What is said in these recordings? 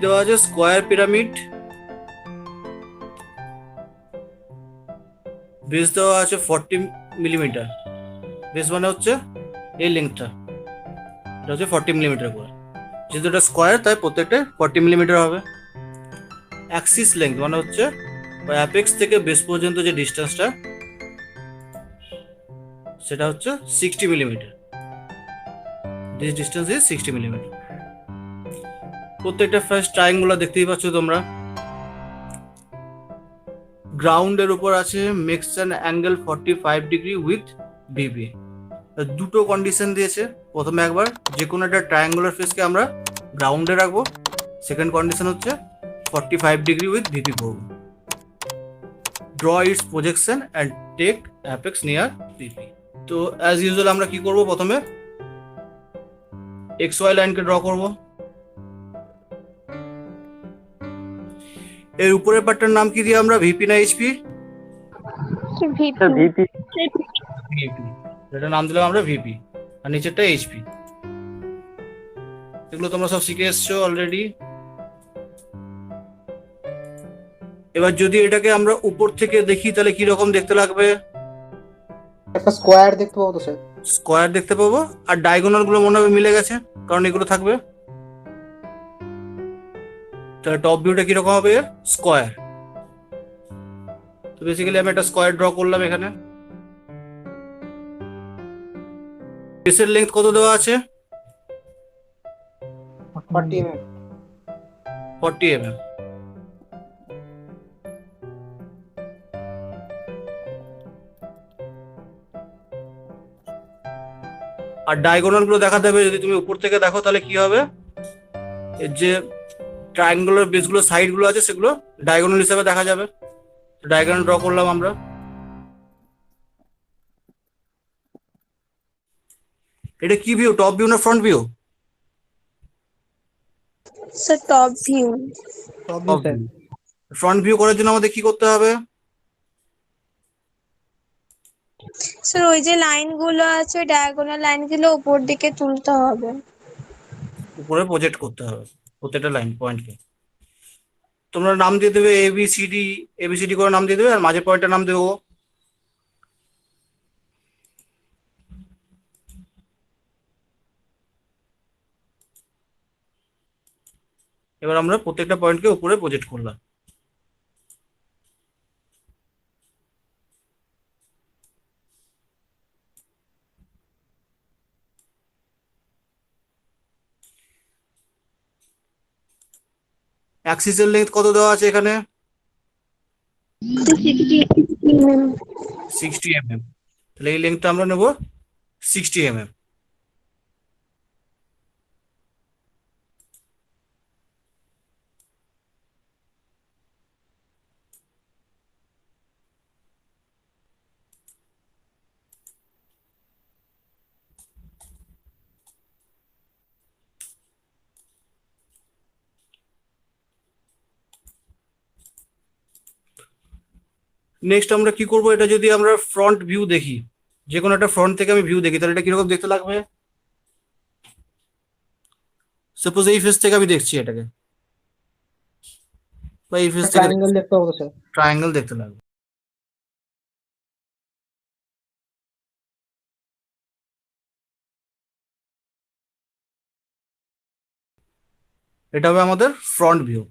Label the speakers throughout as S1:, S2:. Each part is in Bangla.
S1: দেওয়া আছে স্কোয়ার পিরামিড, বেস দেওয়া আছে 40 মিলিমিটার। বেস মানে হচ্ছে এই লেন্থটা, এটা হচ্ছে 40 মিলিমিটার করে। যেহেতু এটা স্কোয়ার তাই প্রত্যেকটা 40 মিলিমিটার হবে। অ্যাক্সিস লেন্থ মানে হচ্ছে অ্যাপেক্স থেকে বেস পর্যন্ত যে ডিস্টেন্সটা সেটা হচ্ছে 60 millimetre. This distance is 60 millimetre. প্রত্যেকটা ফার্স্ট ট্রায়াঙ্গুলার দেখতেই পাচ্ছ তোমরা। গ্রাউন্ডের উপর আছে makes an angle 45 degree with VP. দুটো কন্ডিশন দিয়েছে। প্রথমে একবার যে কোনো একটা ট্রায়াঙ্গুলার ফেসকে আমরা গ্রাউন্ডে রাখবো, সেকেন্ড কন্ডিশন হচ্ছে 45 ডিগ্রি উইথ ভিপি করবো। Draw its projection and take apex near VP. তো অ্যাজ ইউজুয়াল আমরা কি করব, প্রথমে এক্স ওয়াই লাইনকে ড্র করব। এর উপরের পার্টটার নাম কি দিয়ে আমরা, ভিপি না এইচপি?
S2: ভিপি।
S1: ভিপি, এটা নাম দিলাম আমরা ভিপি, আর নিচেরটা এইচপি। এগুলো তোমরা সব শিখে এসছো অলরেডি। এবার যদি এটাকে আমরা উপর থেকে দেখি তাহলে কি রকম দেখতে লাগবে?
S3: একটা স্কোয়ার দেখতে পাবো তো স্যার?
S1: স্কোয়ার দেখতে পাবো, আর ডায়াগোনাল গুলো মনে হবে মিলে গেছে, কারণ এগুলো থাকবে। তাহলে টপ ভিউটা কিরকম হবে? স্কোয়ার। তো বেসিক্যালি আমি একটা স্কোয়ার ড্র করলাম এখানে। বেসের লেন্থ কত দেওয়া আছে?
S3: 40 mm।
S1: 40 mm। আর ডায়াগোনাল গুলো দেখাতে হবে। যদি তুমি উপর থেকে দেখো তাহলে কি হবে, এর যে ট্রায়াঙ্গুলার বেস গুলো সাইড গুলো আছে সেগুলো ডায়াগোনাল হিসেবে দেখা যাবে। ডায়াগোনাল ড্র করলাম আমরা। এটা কি ভিউ, টপ ভিউ না front view?
S2: Sir top view.
S3: Top view sir.
S1: Front view করার জন্য আমাদের কি করতে হবে?
S2: স্যার ওই যে লাইনগুলো আছে ডায়াগোনাল লাইনগুলো উপর দিকে তুলতে হবে,
S1: উপরে প্রজেক্ট করতে হবে প্রত্যেকটা লাইন পয়েন্টকে। তোমরা নাম দিয়ে দেবে এবিসিডি, এবিসিডি করে নাম দিয়ে দেবে, আর মাঝে পয়েন্টের নাম দেবো। এবার আমরা প্রত্যেকটা পয়েন্টকে উপরে প্রজেক্ট করলাম। অ্যাক্সিসের লেন্থ কত দেওয়া আছে এখানে? 60 mm। তাহলে এই লেন্থটা আমরা নেব 60 mm। নেক্সট আমরা কি করব, এটা যদি আমরা ফ্রন্ট ভিউ দেখি, যে কোনো একটা ফ্রন্ট থেকে আমি ভিউ দেখি, তাহলে এটা কিরকম দেখতে লাগবে? সাপোজ এই ফেস থেকে আমি দেখছি এটাকে, বা এই ফেস থেকে
S3: ট্রায়াঙ্গেল দেখতে পাবো তো স্যার?
S1: ট্রায়াঙ্গেল দেখতে লাগবে। এটা হবে আমাদের ফ্রন্ট ভিউ।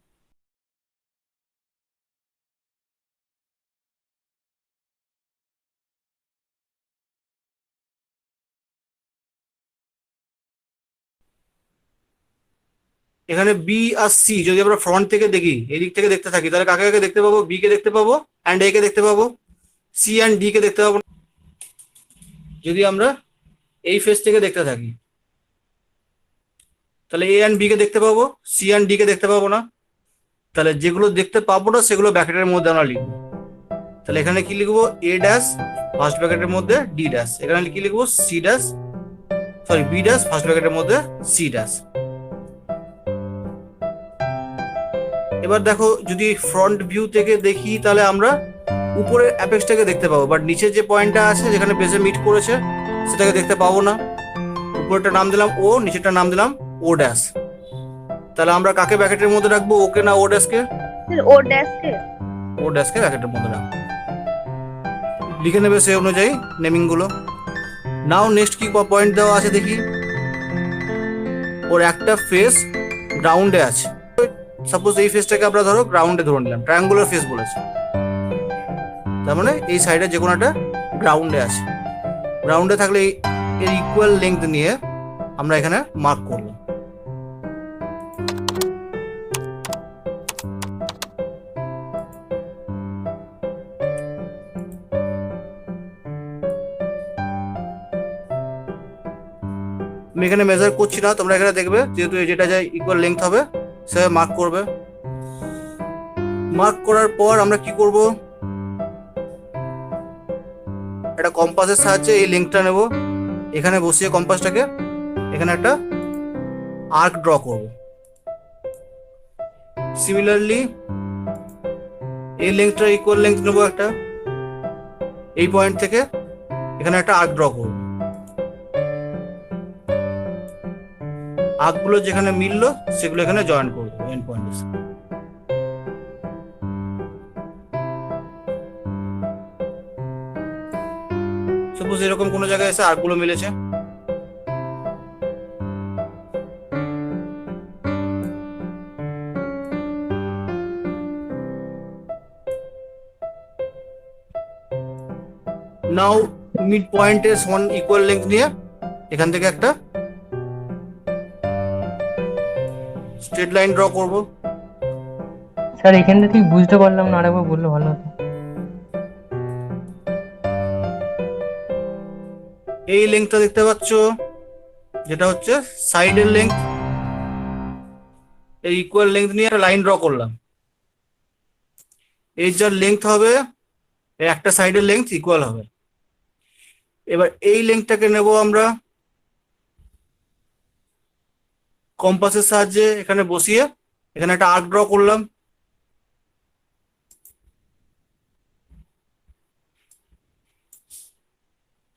S1: এখানে বি আর সি যদি আমরা ফ্রন্ট থেকে দেখি, এদিক থেকে দেখতে থাকি, তাহলে কাকে কাকে দেখতে পাবো? বি কে দেখতে পাবো, অ্যান্ড এ কে দেখতে পাবো, সি অ্যান্ড ডি কে দেখতে পাবো। যদি আমরা এই ফেস থেকে দেখতে থাকি তাহলে এ অ্যান্ড বি কে দেখতে পাবো, সি অ্যান্ড ডি কে দেখতে পাবো না। তাহলে যেগুলো দেখতে পাবো না সেগুলো ব্র্যাকেটের মধ্যে আমরা লিখবো। তাহলে এখানে কি লিখবো? এ ড্যাশ ফার্স্ট ব্র্যাকেটের মধ্যে ডি ড্যাশ। এখানে কি লিখবো? C dash, sorry B dash first ব্র্যাকেটের মধ্যে সি ড্যাশ। এবার দেখো যদি ফ্রন্ট ভিউ থেকে দেখি তাহলে আমরা উপরের অ্যাপেক্সটাকে দেখতে পাবো, বাট নিচে যে পয়েন্টটা আছে যেখানে বেসে মিট করেছে সেটাকে দেখতে পাবো না। উপরেরটা নাম দিলাম ও, নিচেরটা নাম দিলাম ও ড্যাশ। তাহলে আমরা কাকে ব্র্যাকেটের মধ্যে রাখবো, ওকে না ও ড্যাশকে?
S2: ও ড্যাশকে।
S1: ও ড্যাশকে ব্র্যাকেটের মধ্যে রাখবো। লিখে নেবে সেই অনুযায়ী নেমিং গুলো। নাও নেক্সট কি পয়েন্ট দেওয়া আছে দেখি। ওর একটা ফেস গ্রাউন্ডে আছে, সাপোজ এই ফেসটাকে আমরা ধরো গ্রাউন্ডে ধরে নিলাম, ট্রায়াঙ্গুলার ফেস বলেছে, তার মানে এই সাইডে যে কোনো একটা গ্রাউন্ডে আছে। গ্রাউন্ডে থাকলে এর ইকুয়াল লেন্থ নিয়ে আমরা এখানে মার্ক করলাম। আমি এখানে মেজার করছি না, তোমরা এখানে দেখবে, যেহেতু যেটা যায় ইকুয়াল লেন্থ হবে সে মার্ক করবে। মার্ক করার পর আমরা কি করব, একটা কম্পাসের সাহায্যে এই লেন্থটা নেব, এখানে বসিয়ে কম্পাসটাকে এখানে একটা আর্ক ড্র করব। সিমিলারলি এই লেন্থটা ইকুয়াল লেন্থ নেব একটা, এই পয়েন্ট থেকে এখানে একটা আর্ক ড্র করব। আর্কগুলো যেখানে মিললো সেগুলো এখানে জয়েন করব এন্ড পয়েন্টে। সাপোজ এরকম কোনো জায়গায় এসে আর্কগুলো মিলেছে, নাও মিড পয়েন্টে সমান ইকুয়াল লেন্থ নিয়ে এখান থেকে একটা স্ট্রেট লাইন ড্র করব।
S4: স্যার এখানটা ঠিক বুঝতে পারলাম না, আরেকবার বললে ভালো হতো।
S1: এই লেন্থটা দেখতে পাচ্ছ, যেটা হচ্ছে সাইডের লেন্থ, এই ইকুয়াল লেন্থ নিয়ে একটা লাইন ড্র করলাম। এই যার লেন্থ হবে একটা সাইডের লেন্থ ইকুয়াল হবে। এবার এই লেন্থটাকে নেব আমরা কম্পাসের সাহায্যে এখানে বসিয়ে এখানে একটা আর্ক ড্র করলাম।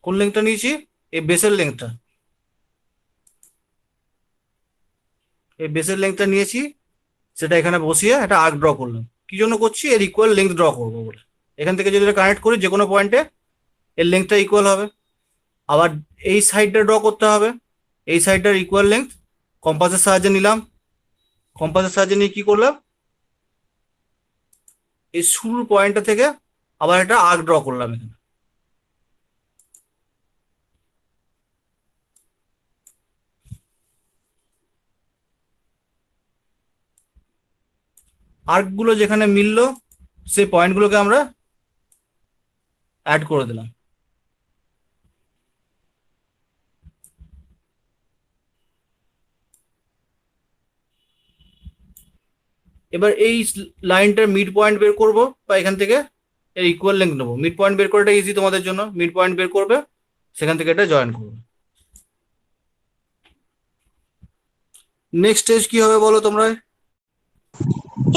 S1: কোন লেন্থটা নিয়েছি, এই বেসের লেন্থটা, এই বেসের লেন্থটা নিয়েছি, সেটা এখানে বসিয়ে একটা আর্ক ড্র করলাম। কি জন্য করছি, এর ইকুয়াল লেন্থ ড্র করবো বলে। এখান থেকে যদি কানেক্ট করি যে কোনো পয়েন্টে এর লেন্থটা ইকুয়াল হবে। আবার এই সাইডটা ড্র করতে হবে, এই সাইডটার ইকুয়াল লেন্থ কম্পাসের সাহায্যে নিলাম। কম্পাসের সাহায্যে নিয়ে কি করলাম, এই শুরুর পয়েন্টটা থেকে আবার একটা আর্ক ড্র করলাম এখানে। আর্কগুলো যেখানে মিললো সেই পয়েন্টগুলোকে আমরা অ্যাড করে দিলাম। এবার এই লাইনটার মিড পয়েন্ট বের করব, বা এখান থেকে এর ইকুয়াল লেন্থ নেবো। মিড পয়েন্ট বের করাটা ইজি তোমাদের জন্য, মিড পয়েন্ট বের করবে, সেখান থেকে এটা জয়েন করবে। নেক্সট স্টেজ কি হবে বলো তোমরা?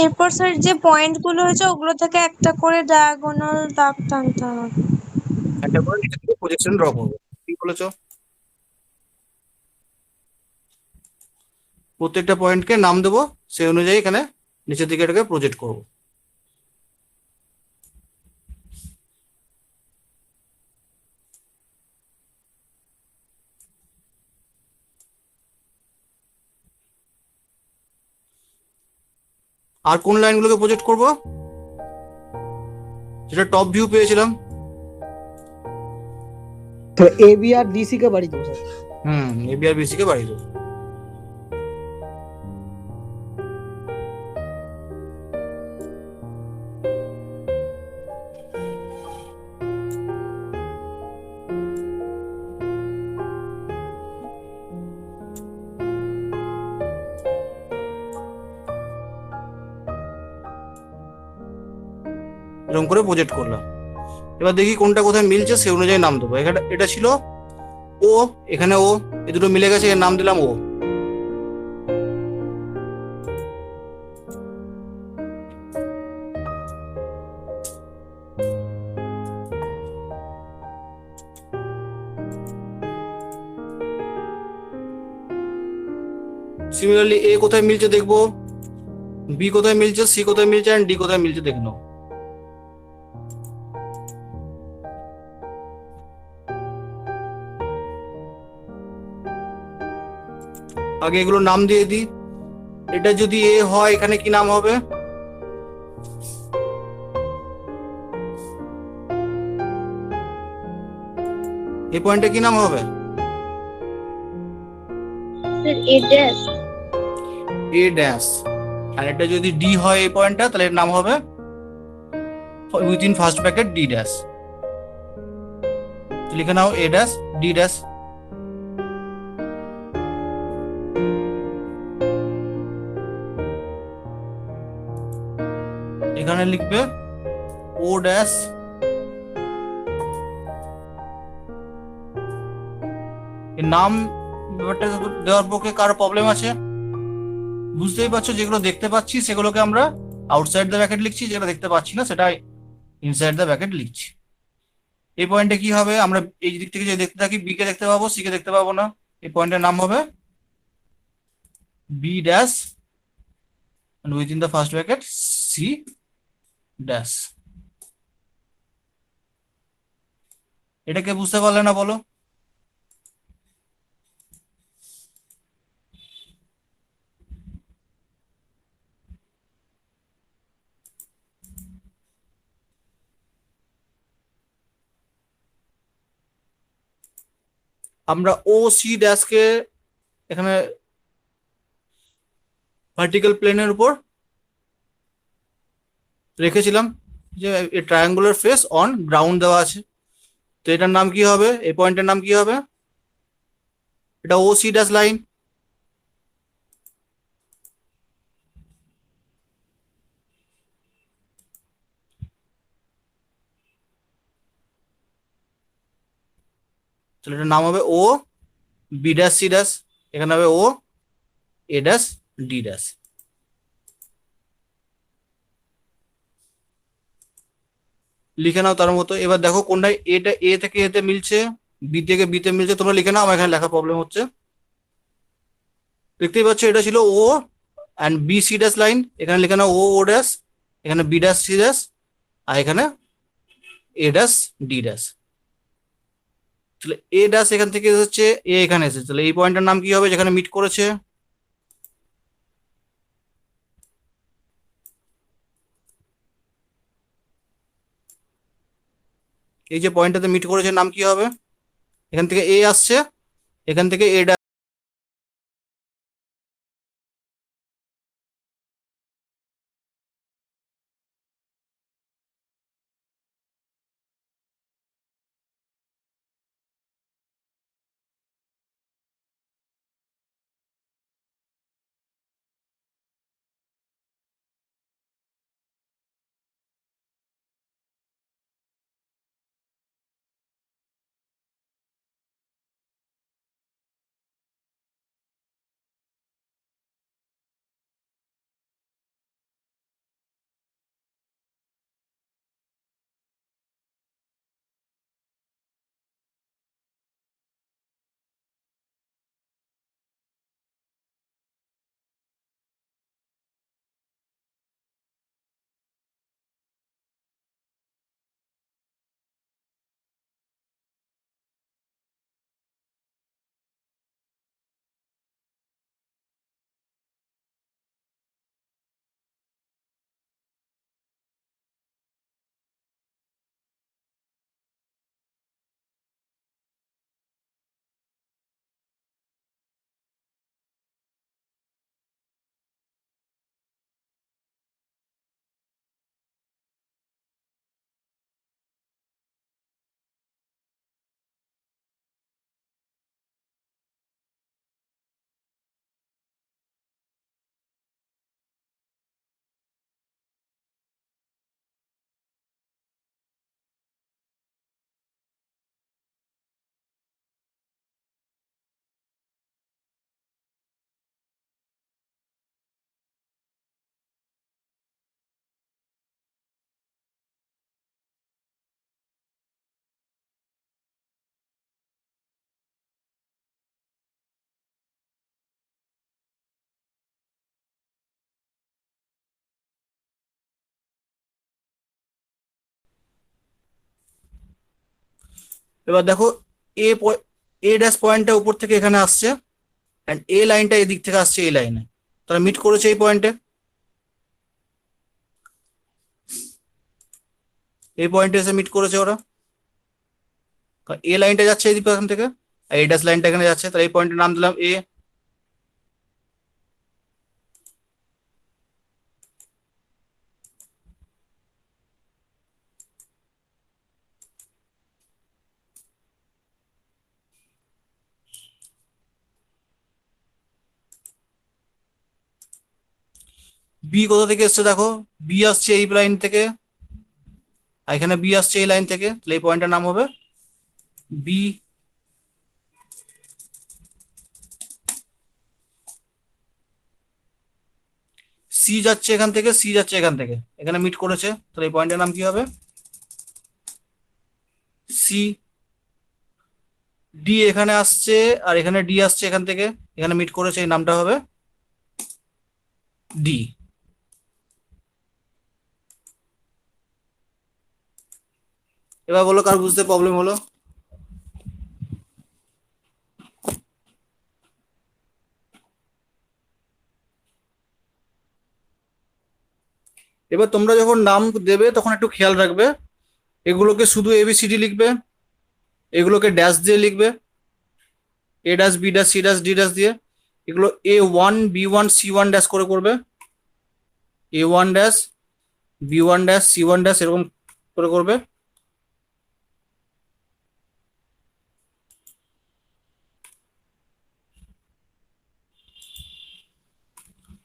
S2: এরপর স্যার যে পয়েন্ট গুলো হয়েছে ওগুলো থেকে একটা করে ডায়াগোনাল দাগ টানতে হবে।
S1: একটা করে নিচে থেকে প্রজেকশন ড্র করবো, কি বলেছো? প্রত্যেকটা পয়েন্টকে নাম দেবো, সেই অনুযায়ী এখানে নিচের দিকে এটাকে প্রজেক্ট করবো। আর কোন লাইনগুলোকে প্রজেক্ট করব, যেটা টপ ভিউ পেয়েছিলাম।
S3: তো এ বি আর ডিসি কে বাড়ি দেবো স্যার।
S1: এবি আর বিসি কে বাড়িয়ে দেবো। এরকম করে প্রজেক্ট করলাম। এবার দেখি কোনটা কোথায় মিলছে, সেই অনুযায়ী নাম দেবো। এখানে এটা ছিল ও, এখানে ও, এই দুটো মিলে গেছে, এর নাম দিলাম ও। সিমিলারলি এ কোথায় মিলছে দেখবো, বি কোথায় মিলছে, সি কোথায় মিলছে, এন্ড ডি কোথায় মিলছে দেখে নাও। আগে এগুলো নাম দিয়ে দিই। এটা যদি এ হয় এখানে কি নাম হবে? এই পয়েন্টে কি নাম হবে?
S2: Sir a dash.
S1: A dash. আর এটা যদি ডি হয় এই পয়েন্টটা, তাহলে এর নাম হবে within first bracket D dash. লিখে নাও এ ড্যাশ ডি ড্যাশ। এখানে লিখবে ও ড্যাশ, এর নাম ব্যাপারটা দেওয়ার পক্ষে কারো প্রবলেম আছে? বুঝতেই পারছো, যেগুলো দেখতে পাচ্ছি সেগুলোকে আমরা আউটসাইড দ্য ব্র্যাকেট লিখছি, যেগুলো দেখতে পাচ্ছি না সেটা ইনসাইড দ্য ব্র্যাকেট লিখছি। এই পয়েন্টে কি হবে? আমরা এই দিক থেকে যদি দেখতে থাকি, বি কে দেখতে পাবো, সি কে দেখতে পাবো না। এই পয়েন্টের নাম হবে B dash and within the first bracket C dash. এটাকে বুঝতে পারলে না বলো? আমরা ও সি ড্যাশকে এখানে ভার্টিক্যাল প্লেনের উপর রেখেছিলাম, যে ট্রায়াঙ্গুলার ফেস অন গ্রাউন্ড দেওয়া আছে। তো এটার নাম কি হবে? এই পয়েন্টের নাম কি হবে? এটা ও সি ড্যাশ লাইন। তাহলে এটার নাম হবে ও বি ড্যাশ সি ড্যাশ। এখানে হবে ও এ ড্যাশ ডি ড্যাশ। লিখে নাও তার মতো। এবার দেখো কোনটা এটা এ থেকে এতে মিলছে, বি থেকে বিতে মিলছে, তোমরা লিখে নাও, আমার এখানে লেখা প্রবলেম হচ্ছে। দেখতেই পাচ্ছ এটা ছিল O and B C dash line. এখানে লিখে নাও ও ও ড্যাশ, এখানে বি ড্যাশ সি ড্যাশ, আর এখানে এ ড্যাশ ডি ড্যাশ। তাহলে এ ড্যাশ এখান থেকে হচ্ছে, এ এখানে এসেছে, তাহলে এই পয়েন্টের নাম কি হবে যেখানে মিট করেছে? এই যে পয়েন্টটাতে মিট করেছে নাম কি হবে? এখান থেকে এ আসছে, এখান থেকে এ এবার দেখো এ এ ড্যাশ পয়েন্টটা উপর থেকে এখানে আসছে, অ্যান্ড এ লাইনটা এদিক থেকে আসছে এই লাইনে, তারা মিট করেছে এই পয়েন্টে। এই পয়েন্টে এসে মিট করেছে ওরা, এ লাইনটা যাচ্ছে এদিক এখান থেকে, আর এ ড্যাশ লাইনটা এখানে যাচ্ছে, তাহলে এই পয়েন্টের নাম দিলাম এ। বি কোথা থেকে এসছে দেখো, বি আসছে এই লাইন থেকে, আর এখানে বি আসছে এই লাইন থেকে, তাহলে এই পয়েন্টের নাম হবে বি। সি যাচ্ছে এখান থেকে, সি যাচ্ছে এখান থেকে, এখানে মিট করেছে, তাহলে এই পয়েন্টের নাম কি হবে সি। ডি এখানে আসছে, আর এখানে ডি আসছে এখান থেকে, এখানে মিট করেছে, এই নামটা হবে ডি। এবার বলো কার বুঝতে প্রবলেম হলো? এবার তোমরা যখন নাম দেবে তখন একটু খেয়াল রাখবে, এগুলোকে শুধু এবিসিডি লিখবে, এগুলোকে ড্যাশ দিয়ে লিখবে, A dash B dash C dash D dash দিয়ে, এগুলো A1 B1 C1 ড্যাশ করে করবে, A1 dash B1 dash C1 dash এরকম করে করবে।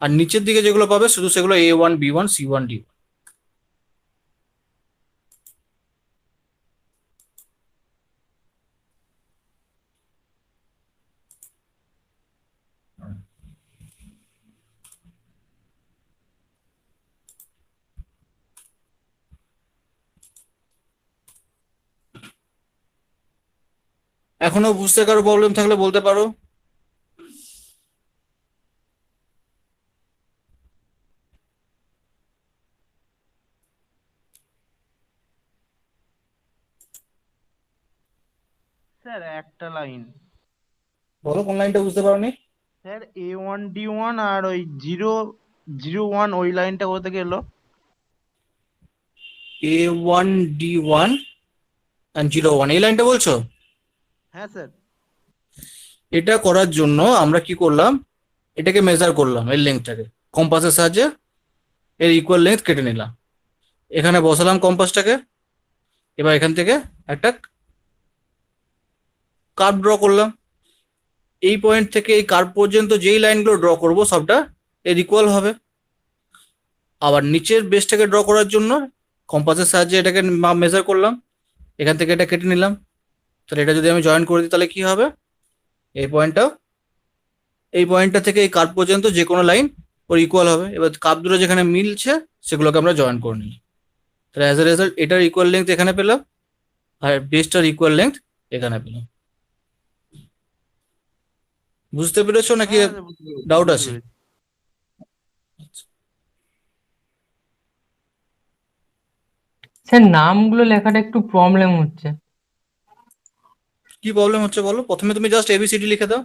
S1: আর নিচের দিকে যেগুলো পাবে শুধু সেগুলো A1 B1 C1 D। এখনো বুঝতে কারো প্রবলেম থাকলে বলতে পারো।
S5: স্যার একটা লাইন,
S1: বলো কোন লাইনটা বুঝতে পারোনি?
S5: স্যার A1 D1 আর ওই 0 0 1 ওই লাইনটা কোথা থেকে এলো?
S1: A1 D1 and 0 1 এই লাইনটা বলছো?
S5: হ্যাঁ স্যার।
S1: এটা করার জন্য আমরা কি করলাম, এটাকে মেজার করলাম, এর লেন্থটাকে কম্পাসের সাহায্যে এর ইকুয়াল লেন্থ কেটে নিলাম, এখানে বসালাম কম্পাসটাকে। এবার এখান থেকে একটা কার্ভ ড্র করলাম, এই পয়েন্ট থেকে এই কার্ভ পর্যন্ত যেই লাইনগুলো ড্র করব সবটা এর ইকুয়াল হবে। আবার নিচের বেসটাকে ড্র করার জন্য কম্পাসের সাহায্যে এটাকে মেজার করলাম, এখান থেকে এটা কেটে নিলাম, তাহলে এটা যদি আমি জয়েন করে দিই তাহলে কি হবে, এই পয়েন্টটাও এই পয়েন্টটা থেকে এই কার্ভ পর্যন্ত যে কোনো লাইন ওর ইকুয়াল হবে। এবার কার্ভ দুটো যেখানে মিলছে সেগুলোকে আমরা জয়েন করে নিই, তাহলে অ্যাজ এ রেজাল্ট এটার ইকুয়াল লেন্থ এখানে পেলাম, আর বেসটার ইকুয়াল লেন্থ এখানে পেলাম। বুঝতে পেরেছো নাকি
S5: হ্যাঁ, স্যার, বুঝতে পেরেছি,
S1: ডাউট
S5: বুঝতে
S1: আছে?
S5: পেরেছি।
S4: স্যার নামগুলো লেখাটা একটু প্রবলেম হচ্ছে।
S1: কি প্রবলেম হচ্ছে বলো? প্রথমে তুমি জাস্ট এবিসিডি লিখে দাও।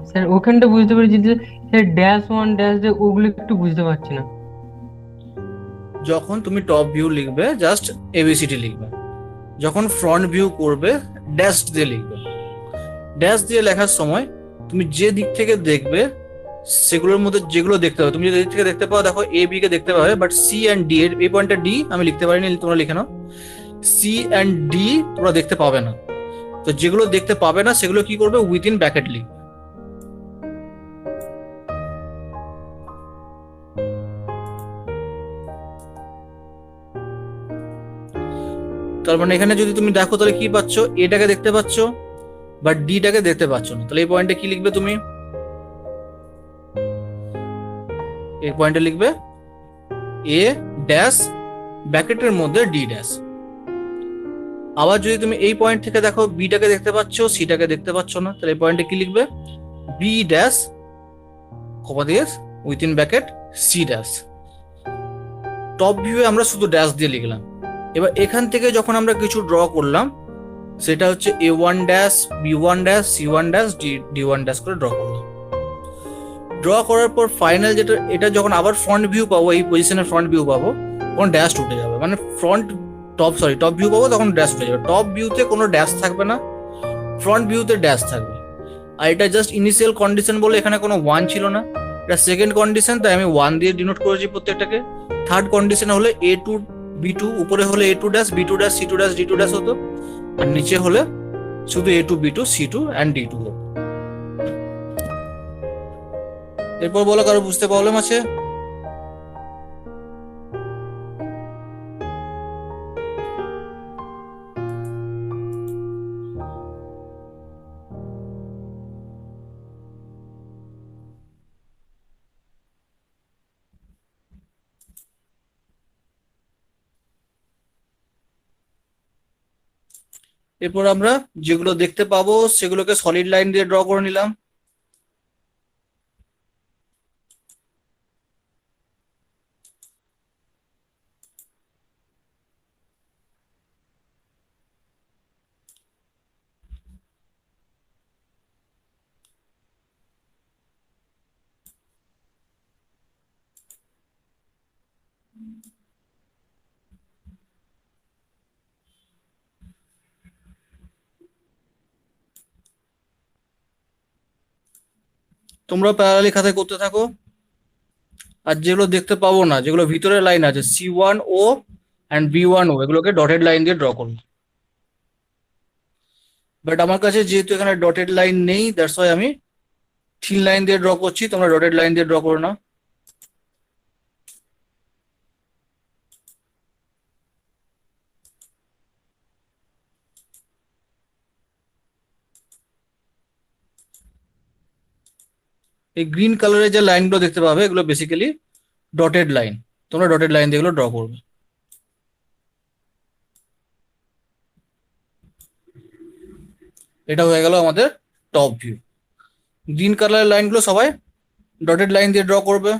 S4: স্যার ওখানটা বুঝতে পেরেছি যে স্যার -1 ওগুলো একটু বুঝতে পারছি না।
S1: যখন তুমি টপ ভিউ লিখবে জাস্ট এবিসিডি লিখবে, যখন ফ্রন্ট ভিউ করবে ড্যাশ দিয়ে লিখবে। ড্যাশ দিয়ে লেখার সময় তুমি যে দিক থেকে দেখবে সেগুলোর মধ্যে যেগুলো দেখতে পাবে, তুমি যদি দিক থেকে দেখতে পাও, দেখো এ বি কে দেখতে পাবে, বাট সি অ্যান্ড ডি এর এই পয়েন্টটা ডি আমি লিখতে পারিনি, তোমরা লিখে নাও। সি অ্যান্ড ডি তোমরা দেখতে পাবে না, তো যেগুলো দেখতে পাবে না সেগুলো কি করবে, উইদিন ব্র্যাকেট লিখবে। তার মানে এখানে যদি তুমি দেখো তাহলে কি পাচ্ছ, এটাকে দেখতে পাচ্ছ বাট ডিটাকে দেখতে পাচ্ছ না, তাহলে এই পয়েন্টে কি লিখবে তুমি, এই পয়েন্টে লিখবে এ ড্যাশ ব্র্যাকেটের মধ্যে ডি ড্যাশ। আবার যদি তুমি এই পয়েন্ট থেকে দেখো বিটাকে দেখতে পাচ্ছ, সিটাকে দেখতে পাচ্ছ না, তাহলে এই পয়েন্টে কি লিখবে, বি ড্যাশ কমা দিয়ে within bracket C dash. Top ভিউয়ে আমরা শুধু ড্যাশ দিয়ে লিখলাম। এবার এখান থেকে যখন আমরা কিছু ড্র করলাম সেটা হচ্ছে A1 dash B1 dash C1 dash D1 dash করে ড্র করলাম। ড্র করার পর ফাইনাল যেটা, এটা যখন আবার ফ্রন্ট ভিউ পাবো, এই পজিশনে ফ্রন্ট ভিউ পাবো, তখন ড্যাশ উঠে যাবে, মানে টপ ভিউ পাবো তখন ড্যাশ উঠে যাবে। টপ ভিউতে কোনো ড্যাশ থাকবে না, ফ্রন্ট ভিউতে ড্যাশ থাকবে। আর এটা জাস্ট ইনিশিয়াল কন্ডিশন বলে এখানে কোনো 1 ছিল না, এটা সেকেন্ড কন্ডিশন, তাই আমি 1 দিয়ে ডিনোট করেছি প্রত্যেকটাকে। থার্ড কন্ডিশন হলে A2 B2, উপরে হলে A2 dash B2 dash C2 dash D2 dash হতো, আর নিচে হলে শুধু A2 B2 C2 and D2 হতো। এরপর বলো, কারো বুঝতে প্রবলেম আছে? এরপর আমরা যেগুলো দেখতে পাবো সেগুলোকে সলিড লাইন দিয়ে ড্র করে নিলাম। তোমরা প্যারালালি খাতায় করতে থাকো। আর যেগুলো দেখতে পাবো না, যেগুলো ভিতরে লাইন আছে C1O অ্যান্ড B1O, এগুলোকে ডটেড লাইন দিয়ে ড্র করবো। বাট আমার কাছে যেহেতু এখানে ডটেড লাইন নেই, দ্যাটস ওয়াই আমি থিন লাইন দিয়ে ড্র করছি, তোমরা ডটেড লাইন দিয়ে ড্র করো না। এই গ্রিন কালারের যে লাইনগুলো দেখতে পাবে, এগুলো বেসিক্যালি ডটেড লাইন, তোমরা ডটেড লাইন দিয়ে এগুলো ড্র করবে। এটা হয়ে গেল আমাদের টপ ভিউ। গ্রিন কালারের লাইনগুলো সবাই ডটেড লাইন দিয়ে ড্র করবে।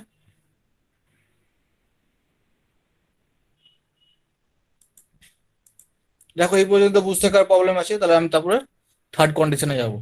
S1: দেখো এই পর্যন্ত বুঝতে কার প্রবলেম আছে, তাহলে আমি তারপরে থার্ড কন্ডিশনে যাব।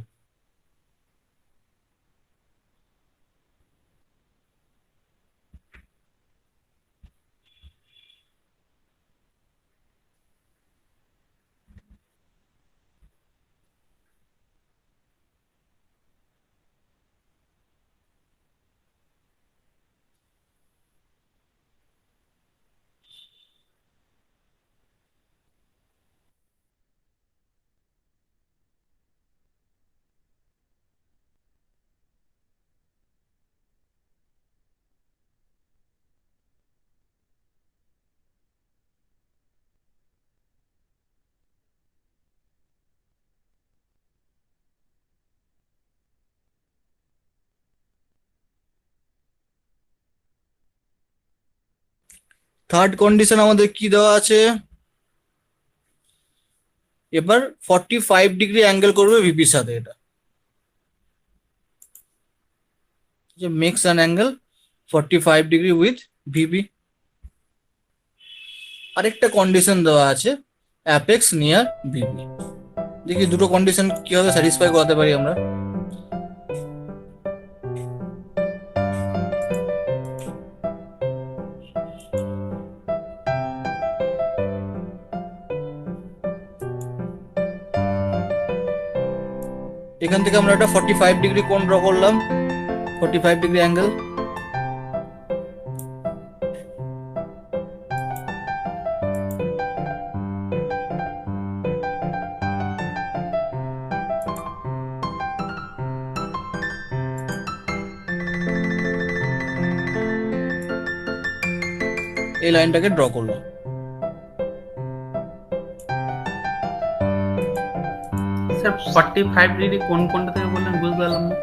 S1: থার্ড কন্ডিশন আমাদের কি দেওয়া আছে, এবার 45 ডিগ্রি অ্যাঙ্গেল করবে ভিপির সাথে। এটা যে makes an angle 45 degree with VP. আরেকটা কন্ডিশন দেওয়া আছে, অ্যাপেক্স নিয়ার ভিপি। দেখি দুটো কন্ডিশন কিভাবে স্যাটিসফাই করাতে পারি আমরা। এখান থেকে আমরা একটা 45 ডিগ্রি কোণ ড্র করলাম, 45 ডিগ্রি অ্যাঙ্গেল। এই লাইনটাকে ড্র করলাম।
S6: স্যার 45 ডিগ্রি কোনটা থেকে বললেন, বুঝতে পারলাম না।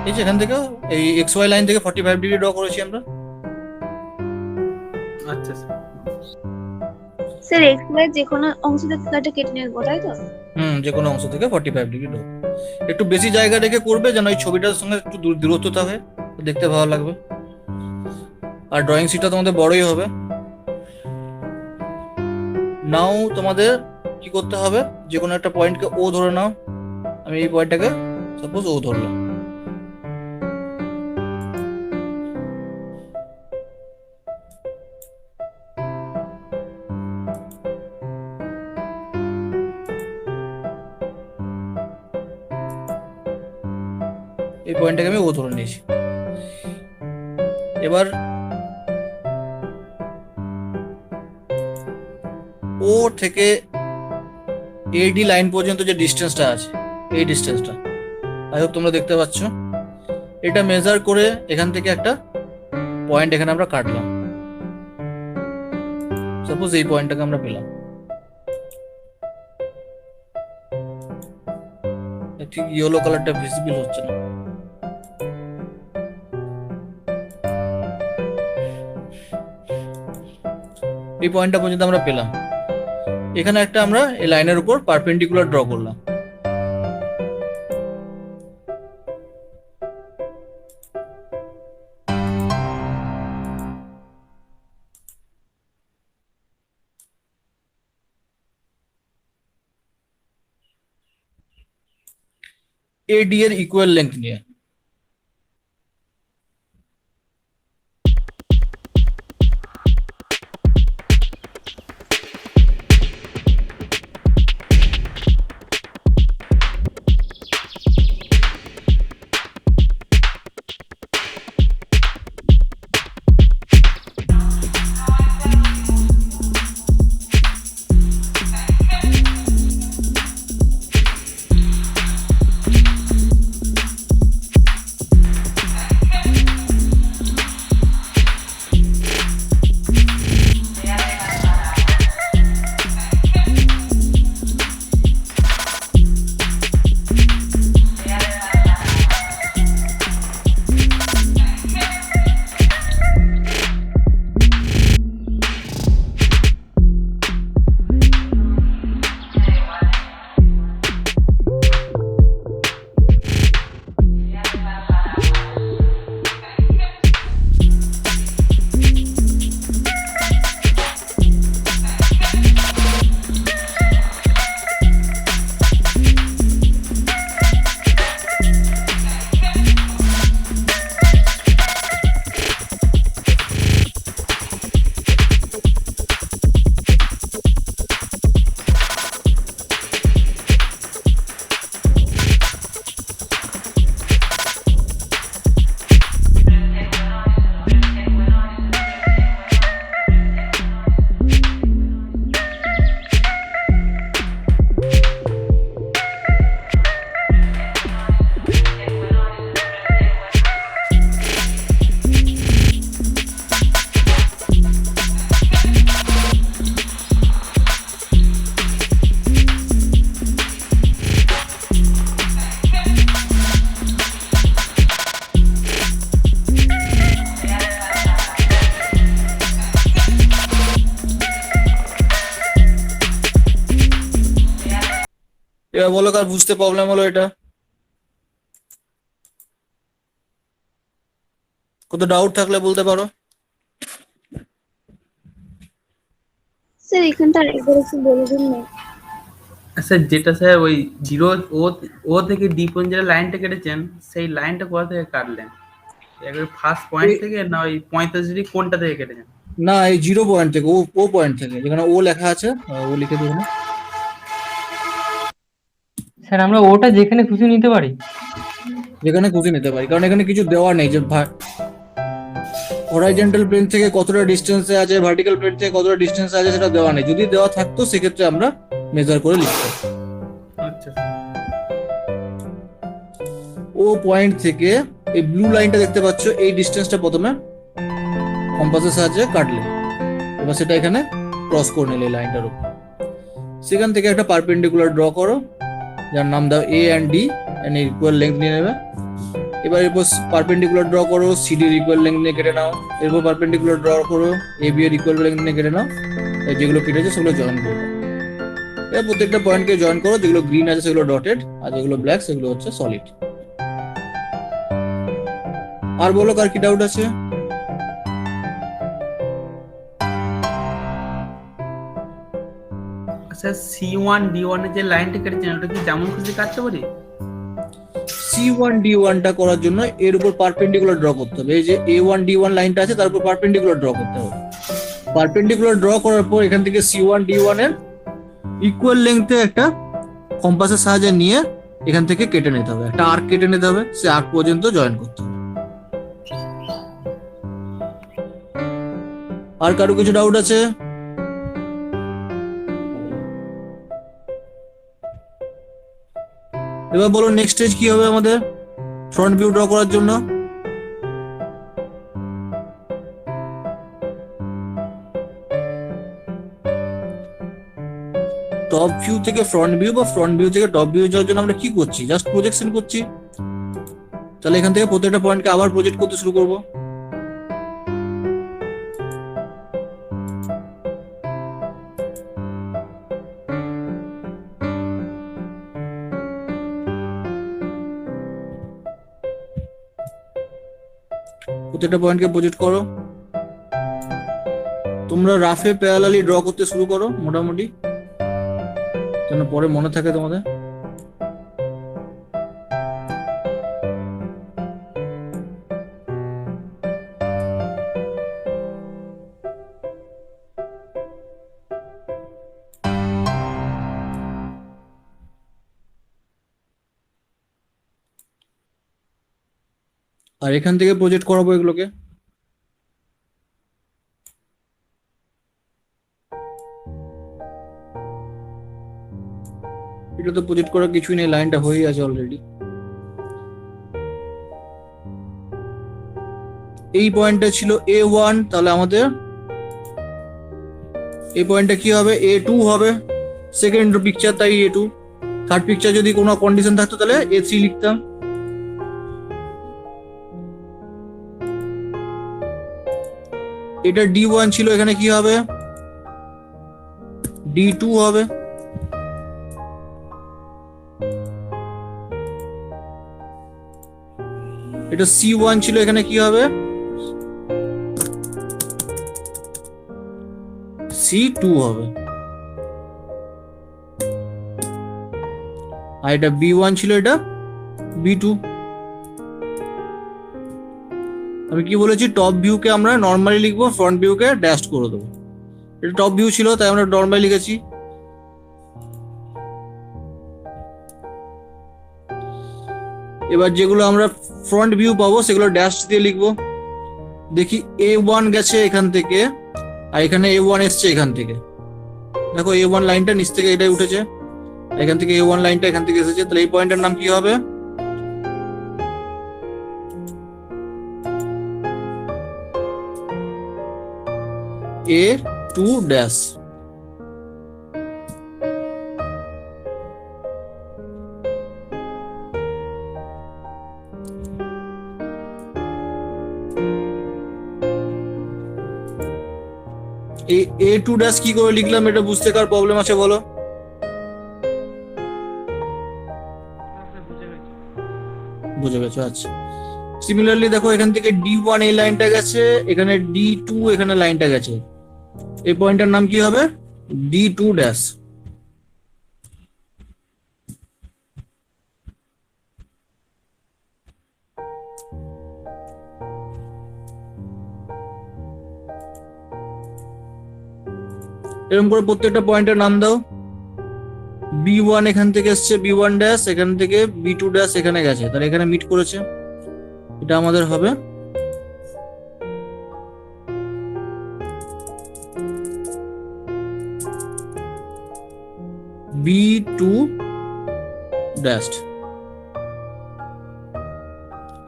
S1: এই যে এখান থেকে এই XY লাইন থেকে 45 ডিগ্রি ড্র করেছি আমরা।
S6: আচ্ছা স্যার।
S2: স্যার এক্স ওয়াই যে কোনো অংশ থেকে কাটা কেটে নেবো, তাই তো?
S1: যে কোনো অংশ থেকে 45 ডিগ্রি ড্র। একটু বেশি জায়গা রেখে করবে, যেন এই ছবিটার সঙ্গে একটু দূরত্ব থাকে, দেখতে ভালো লাগবে। আর ড্রয়িং শিটটা তোমাদের বড়ই হবে। নাও তোমাদের কি করতে হবে, যে কোনো একটা পয়েন্টকে ও ধরে নাও। আমি এই পয়েন্টটাকে সাপোজ ও ধরলাম। এই পয়েন্টটাকে আমি ও ধরে নিয়েছি। এবার ও থেকে এডি লাইন পর্যন্ত যে ডিস্টেন্সটা আছে, এই ডিস্টেন্সটা আই হোপ তোমরা দেখতে পাচ্ছ। এটা মেজার করে এখান থেকে একটা পয়েন্ট এখানে আমরা কাটলাম। সাপোজ এই পয়েন্টটাকে আমরা পেলাম। ঠিক ইয়েলো কালারটা ভিজিবল হচ্ছে না। এই পয়েন্টটা পর্যন্ত আমরা পেলাম। এখানে একটা আমরা এই লাইনের উপর পারপেন্ডিকুলার ড্র করলাম। এডি এর ইকুয়াল লেন্থ নিয়ে। এবার বলো কার বুঝতে প্রবলেম হলো এটা? কত ডাউট থাকলে বলতে পারো।
S2: স্যার এখানটা একবার একটু বলে দিন না।
S6: স্যার যেটা স্যার ওই জিরো ও ও থেকে ডি পর্যন্ত যে লাইনটা কেটেছেন, সেই লাইনটা কোথা থেকে কাটলেন? একবার ফার্স্ট পয়েন্ট থেকে না ওই 45 ডিগ্রি কোনটা থেকে কেটেছেন?
S1: না, এই 0 পয়েন্ট থেকে, ও পয়েন্ট থেকে, যেখানে ও লেখা আছে ও লিখে দিও না।
S4: স্যার আমরা ওটা যেখানে খুশি নিতে পারি?
S1: যেখানে খুশি নিতে পারি, কারণ এখানে কিছু দেওয়া নেই যে হরাইজন্টাল প্লেন থেকে কতটা ডিস্টেন্সে আছে, ভার্টিক্যাল প্লেন থেকে কতটা ডিস্টেন্সে আছে সেটা দেওয়া নেই। যদি দেওয়া থাকতো সেক্ষেত্রে আমরা মেজার করে লিখতাম।
S6: আচ্ছা
S1: ও পয়েন্ট থেকে এই ব্লু লাইনটা দেখতে পাচ্ছ, এই ডিস্টেন্সটা প্রথমে কম্পাসের সাহায্যে কাটলে, এবার সেটা এখানে ক্রস করে নিলে লাইনটার উপর। সেখান থেকে একটা পারপেন্ডিকুলার ড্র করো, যার নাম দাও A and D, and equal length নিয়ে নেবে। এবার এরপর পারপেন্ডিকুলার ড্র করো, সিডির ইকুয়াল লেন্থ নিয়ে কেটে নাও। এরপর পারপেন্ডিকুলার ড্র করো, এ বি এর ইকুয়াল লেন্থ নিয়ে কেটে নাও। যেগুলো কেটেছে সেগুলো জয়েন করো। এবার প্রত্যেকটা পয়েন্টকে জয়েন করো, যেগুলো গ্রিন আছে সেগুলো ডটেড, আর যেগুলো ব্ল্যাক সেগুলো হচ্ছে সলিড। আর বলো কার কি ডাউট আছে?
S6: স্যার C1 D1 এর যে লাইনটা কেটেছেন ওটা কি যেমন খুশি কাটতে পারি?
S1: C1 D1 টা করার জন্য এর উপর পারপেন্ডিকুলার ড্র করতে হবে। এই যে A1 D1 লাইনটা আছে তার উপর পারপেন্ডিকুলার ড্র করতে হবে। পারপেন্ডিকুলার ড্র করার পর এখান থেকে C1 D1 এর ইকুয়াল লেন্থে একটা কম্পাসের সাহায্যে নিয়ে এখান থেকে কেটে নিতে হবে, একটা আর্ক কেটে নিতে হবে, সে আর্ক পর্যন্ত জয়েন করতে হবে। আর কারো কিছু ডাউট আছে? এবার বলো নেক্সট স্টেজ কি হবে আমাদের ফ্রন্ট ভিউ ড্র করার জন্য? টপ ভিউ থেকে ফ্রন্ট ভিউ বা ফ্রন্ট ভিউ থেকে টপ ভিউ যাওয়ার জন্য আমরা কি করছি? জাস্ট প্রজেকশন করছি। তাহলে এখান থেকে প্রত্যেকটা পয়েন্টকে আবার প্রজেক্ট করতে শুরু করব। প্রত্যেকটা পয়েন্টকে প্রজেক্ট করো। তোমরা রাফে প্যারালালি ড্র করতে শুরু করো মোটামুটি, যেন পরে মনে থাকে তোমাদের। আর এখান থেকে প্রজেক্ট করাবো এগুলোকে। এটা তো প্রজেক্ট করার কিছুই নেই, লাইনটা হয়েই আছে অলরেডি। এই পয়েন্টটা ছিল A1, তাহলে আমাদের এই পয়েন্টটা কি হবে? A2 হবে। সেকেন্ড পিকচার তাই A2। থার্ড পিকচার যদি কোনো কন্ডিশন থাকতো তাহলে A3 লিখতাম। এটা D1 ছিল, এখানে কি হবে? D2 হবে। এটা C1 ছিল, এখানে কি হবে? C2 হবে। আর এটা B1 ছিল, এটা B2। আমি কি বলেছি? টপ ভিউকে আমরা নর্মালি লিখবো, ফ্রন্ট ভিউকে ড্যাশ করে দেবো। এটা টপ ভিউ ছিল তাই আমরা নর্মালি লিখেছি। এবার যেগুলো আমরা ফ্রন্ট ভিউ পাবো সেগুলো ড্যাশ দিয়ে লিখবো। দেখি A1 গেছে এখান থেকে, আর এখানে A1 এসছে এখান থেকে। দেখো A1 লাইনটা নিচ থেকে এটাই উঠেছে, এখান থেকে A1 লাইনটা এখান থেকে এসেছে। তাহলে এই পয়েন্টের নাম কি হবে? A2 dash. এই A2 ড্যাশ কি করে লিখলাম এটা বুঝতে কার প্রবলেম আছে বলো? বুঝে গেছো? আচ্ছা। সিমিলারলি দেখো এখান থেকে D1 এই লাইনটা গেছে, এখানে D2 এখানে লাইনটা গেছে। এই পয়েন্টের নাম কি হবে? D2 dash. এরকম করে প্রত্যেকটা পয়েন্টের নাম দাও। B1 এখান থেকে এসছে, B1 ড্যাশ, এখান থেকে B2 ড্যাশ এখানে গেছে, তাহলে এখানে মিট করেছে। এটা আমাদের হবে B2 ড্যাশ।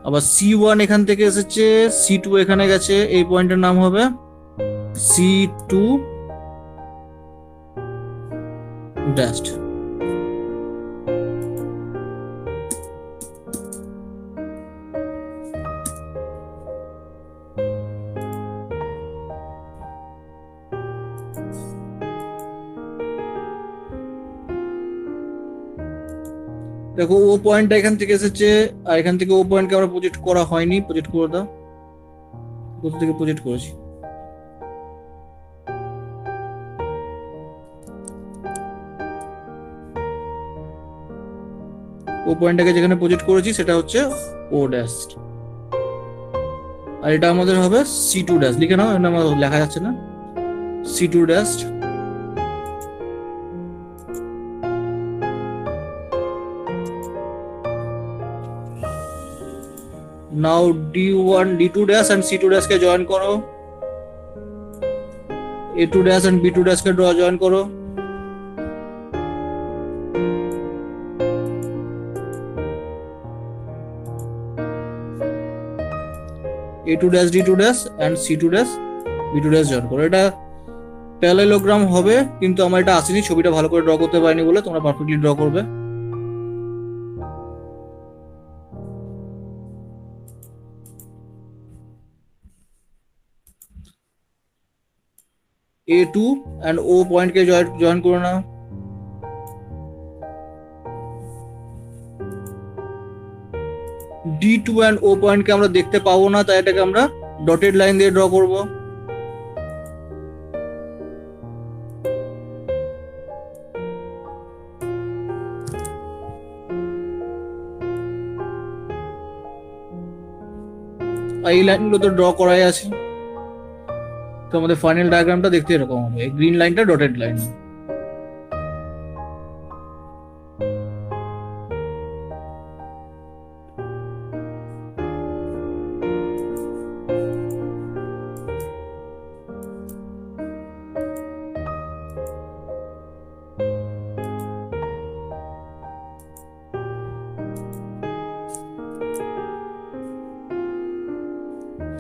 S1: আবার C1 এখান থেকে এসেছে, C2 এখানে গেছে, এই পয়েন্টের নাম হবে C2 ড্যাশ। দেখো ও পয়েন্টটা এখান থেকে এসেছে, আর এখান থেকে ও পয়েন্টকে আমরা প্রজেক্ট করা হয়নি, প্রজেক্ট করে দাও। কোথা থেকে প্রজেক্ট করেছি? ও পয়েন্টটাকে যেখানে প্রজেক্ট করেছি সেটা হচ্ছে ও ড্যাশ, আর এটা আমাদের হবে C2 ড্যাশ। লিখে নাও, এটা আমার লেখা যাচ্ছে না। C2 dash now D1 D2 dash and C2 dash কে জয়েন করো, A2 dash and B2 dash কে জয়েন করো, A2 dash D2 dash and C2 dash B2 dash join করো। এটা প্যারালেলোগ্রাম হবে, কিন্তু আমার এটা আসেনি, ছবিটা ভালো করে ড্র করতে পারিনি বলে, তোমরা পারফেক্টলি ড্র করবে। A2 and O point K join করে নাও। D2 and O পয়েন্ট কে আমরা দেখতে পাবো না, তাই এটাকে আমরা ডটেড লাইন দিয়ে ড্র করব। এই লাইনগুলো তো ড্র করাই আছে, তো আমাদের ফাইনাল ডায়াগ্রামটা দেখতে এরকম হবে। এই গ্রিন লাইনটা ডটেড লাইন।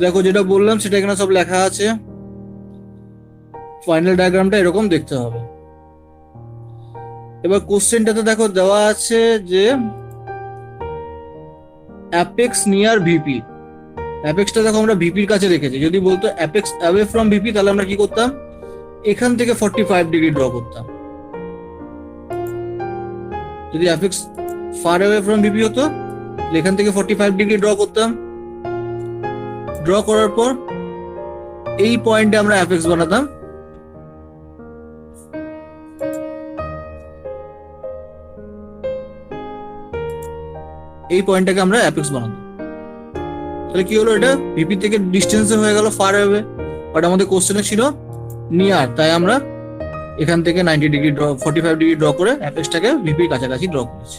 S1: দেখো যেটা বললাম সেটা এখানে সব লেখা আছে। ফাইনাল ডায়াগ্রামটা এরকম দেখতে হবে। এবার কোশ্চেনটাতে দেখো দেওয়া আছে যে অ্যাপেক্স নিয়ার ভিপি। অ্যাপেক্সটা দেখো আমরা ভিপির কাছে রেখেছি। যদি বলতো অ্যাপেক্স অ্যাওয়ে ফ্রম ভিপি, তাহলে আমরা কি করতাম, এখান থেকে 45 ডিগ্রি ড্র করতাম। যদি apex far away from VP হতো, এখান থেকে 45 ডিগ্রি ড্র করতাম। ড্র করার পর এই পয়েন্টে আমরা অ্যাপেক্স বানাতাম। এই পয়েন্টটাকে আমরা অ্যাপেক্স বানাতাম। তাহলে কি হলো, এটা ভিপি থেকে ডিস্টেন্সে হয়ে গেল ফার অ্যাওয়ে, বাট আমাদের কোশ্চেনে ছিল নিয়ার, তাই আমরা এখান থেকে 90 ডিগ্রি ড্র 45 ডিগ্রি ড্র করে অ্যাপেক্সটাকে ভিপির কাছাকাছি ড্র করেছি।